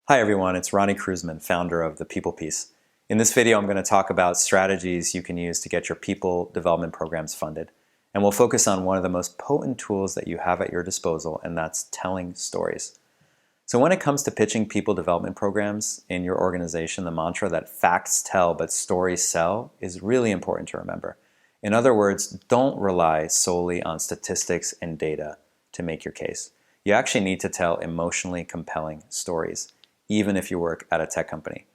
Hi everyone, it's Roni Krouzman, founder of The People Piece. In this video, I'm going to talk about strategies you can use to get your people development programs funded. And we'll focus on one of the most potent tools that you have at your disposal, and that's telling stories. So when it comes to pitching people development programs in your organization, the mantra that facts tell but stories sell is really important to remember. In other words, don't rely solely on statistics and data to make your case. You actually need to tell emotionally compelling stories, even if you work at a tech company.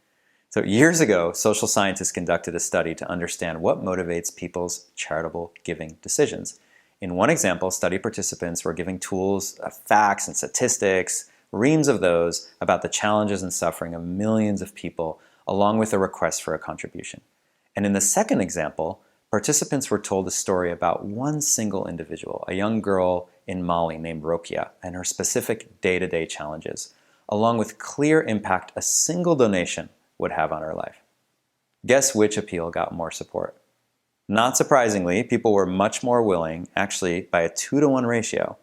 So years ago, social scientists conducted a study to understand what motivates people's charitable giving decisions. In one example, study participants were giving tools, facts and statistics, reams of those, about the challenges and suffering of millions of people, along with a request for a contribution. And in the second example, participants were told a story about one single individual, a young girl in Mali named Rokia, and her specific day-to-day challenges, along with clear impact a single donation would have on her life. Guess which appeal got more support? Not surprisingly, people were much more willing, actually by a 2-to-1 ratio,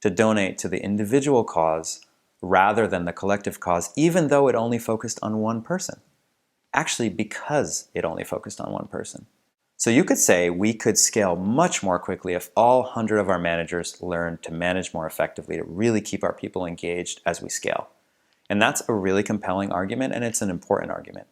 to donate to the individual cause rather than the collective cause, even though it only focused on one person. Actually, because it only focused on one person. So you could say we could scale much more quickly if all 100 of our managers learned to manage more effectively to really keep our people engaged as we scale. And that's a really compelling argument, and it's an important argument.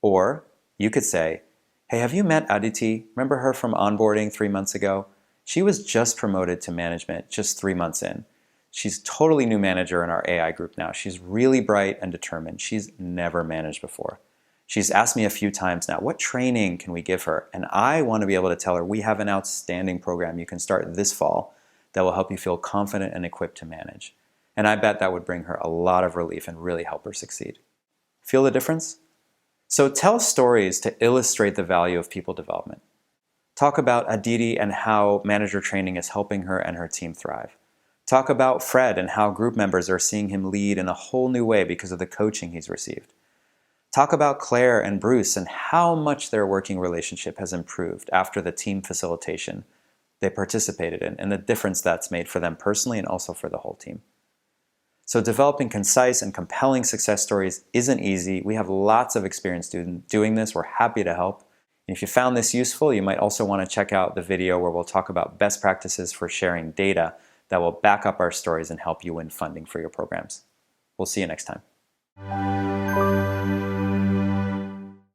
Or you could say, hey, have you met Aditi? Remember her from onboarding 3 months ago? She was just promoted to management just 3 months in. She's totally new manager in our AI group now. She's really bright and determined. She's never managed before. She's asked me a few times now, what training can we give her? And I want to be able to tell her, we have an outstanding program you can start this fall that will help you feel confident and equipped to manage. And I bet that would bring her a lot of relief and really help her succeed. Feel the difference? So tell stories to illustrate the value of people development. Talk about Aditi and how manager training is helping her and her team thrive. Talk about Fred and how group members are seeing him lead in a whole new way because of the coaching he's received. Talk about Claire and Bruce and how much their working relationship has improved after the team facilitation they participated in and the difference that's made for them personally and also for the whole team. So developing concise and compelling success stories isn't easy. We have lots of experience doing this. We're happy to help. And if you found this useful, you might also want to check out the video where we'll talk about best practices for sharing data that will back up our stories and help you win funding for your programs. We'll see you next time.